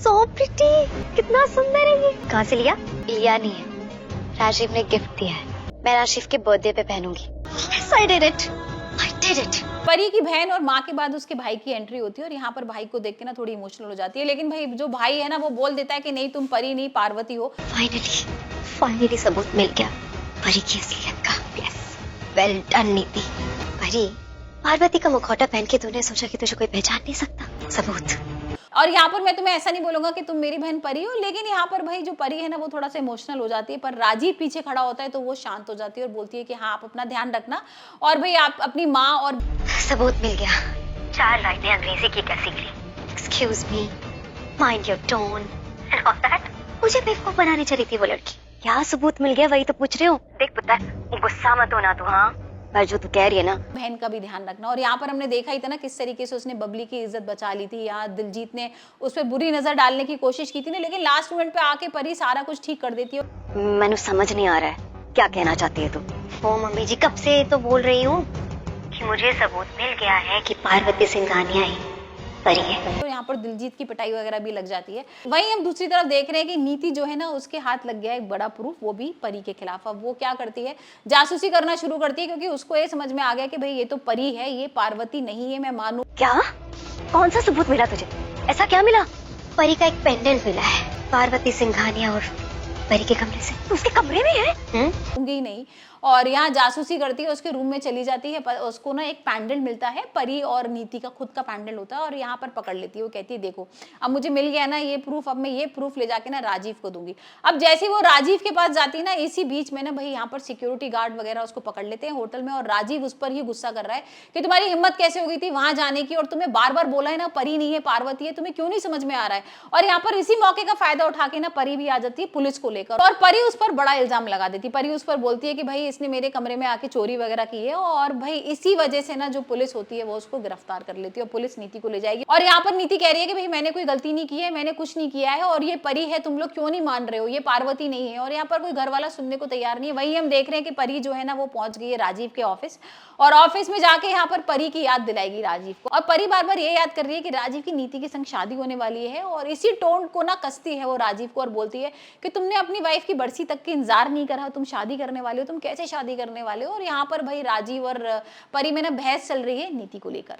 So pretty, कितना सुंदर है ये। कहाँ से लिया? लिया नहीं है, राजीव ने गिफ्ट दिया है। मैं राजीव के बर्थडे पे पहनूंगी। Yes, I did it. I did it. परी की बहन और माँ के बाद उसके भाई की एंट्री होती है और यहाँ पर भाई को देख के ना थोड़ी इमोशनल हो जाती है, लेकिन भाई जो भाई है ना वो बोल देता है कि नहीं तुम परी नहीं पार्वती हो। फाइनली सबूत मिल गया परी की असलियत का। यस, वेल डन नीति। परी, पार्वती का मुखौटा पहन के तूने सोचा कि तुझे कोई पहचान नहीं सकता। सबूत। और यहाँ पर मैं तुम्हें ऐसा नहीं बोलूंगा कि तुम मेरी बहन परी हो, लेकिन यहाँ पर भाई जो परी है ना वो थोड़ा सा इमोशनल हो जाती है, पर राजीव पीछे खड़ा होता है तो वो शांत हो जाती है और बोलती है कि हाँ आप अपना ध्यान रखना और भाई आप अपनी माँ और। सबूत मिल गया। 4 लाइनें अंग्रेजी की क्या सीख ली? Excuse me, mind your tone and all that. मुझे बेवकूफ बनाने चली थी वो लड़की। क्या सबूत मिल गया वही तो पूछ रहे हो। देख पुत्र, गुस्सा मत होना तू। हाँ, पर जो तू कह रही है ना, बहन का भी ध्यान रखना। और यहाँ पर हमने देखा ही था ना किस तरीके से उसने बबली की इज्जत बचा ली थी। यहाँ दिलजीत ने उस पर बुरी नजर डालने की कोशिश की थी ना, लेकिन लास्ट मोमेंट पे आके परी सारा कुछ ठीक कर देती है। मैंने समझ नहीं आ रहा है क्या कहना चाहती है तू। ओ मम्मी जी, कब से तो बोल रही हूँ कि मुझे सबूत मिल गया है कि पार्वती सिंघानिया ही परी है। तो यहाँ पर दिलजीत की पिटाई वगैरह भी लग जाती है। वहीं हम दूसरी तरफ देख रहे हैं कि नीति जो है ना उसके हाथ लग गया एक बड़ा प्रूफ, वो भी परी के खिलाफ। अब वो क्या करती है, जासूसी करना शुरू करती है, क्योंकि उसको ये समझ में आ गया कि भाई ये तो परी है, ये पार्वती नहीं है। मैं मानू क्या? कौन सा सबूत मिला तुझे? ऐसा क्या मिला? परी का एक पेंडेंट मिला है, पार्वती सिंघानिया और परी के कमरे से। उसके कमरे में है? दूंगी नहीं। और यहाँ जासूसी करती है, उसके रूम में चली जाती है, उसको ना एक पैंडेंट मिलता है, परी और नीति का खुद का पैंडेंट होता है, और यहाँ पर पकड़ लेती है। वो कहती है देखो अब मुझे मिल गया ना ये प्रूफ, अब मैं ये प्रूफ ले जाके ना राजीव को दूंगी। अब जैसे वो राजीव के पास जाती है ना, इसी बीच में ना भाई यहाँ पर सिक्योरिटी गार्ड वगैरह उसको पकड़ लेते हैं होटल में, और राजीव उस पर ही गुस्सा कर रहा है कि तुम्हारी हिम्मत कैसे हो गई थी वहां जाने की, और तुम्हें बार बार बोला है ना परी नहीं है पार्वती है, तुम्हें क्यों नहीं समझ में आ रहा है। और यहाँ पर इसी मौके का फायदा उठा के ना परी भी आ जाती है पुलिस को लेकर, और परी उस पर बड़ा इल्जाम लगा देती। परी उस पर बोलती है कि भाई इसने मेरे कमरे में आके चोरी वगैरह की है, और भाई इसी वजह से ना जो पुलिस होती है वो उसको गिरफ्तार कर लेती है और पुलिस नीति को ले जाएगी। और यहाँ पर नीति कह रही है कि भाई मैंने कोई गलती नहीं की है, मैंने कुछ नहीं किया है, और ये परी है, तुम लोग क्यों नहीं मान रहे हो, ये पार्वती नहीं है। और यहाँ पर कोई घर वाला सुनने को तैयार नहीं है। वही हम देख रहे हैं कि परी जो है ना वो पहुंच गई है राजीव के ऑफिस, और ऑफिस में जाके यहाँ पर परी की याद दिलाएगी राजीव को। और परी बार बार ये याद कर रही है कि राजीव की नीति के संग शादी होने वाली है, और इसी टोन को ना कसती है वो राजीव को और बोलती है कि तुमने अपनी वाइफ की बरसी तक के इंतजार नहीं करा, तुम शादी करने वाले हो, तुम कैसे शादी करने वाले हो। और यहाँ पर भाई राजीव और परी में ना बहस चल रही है नीति को लेकर।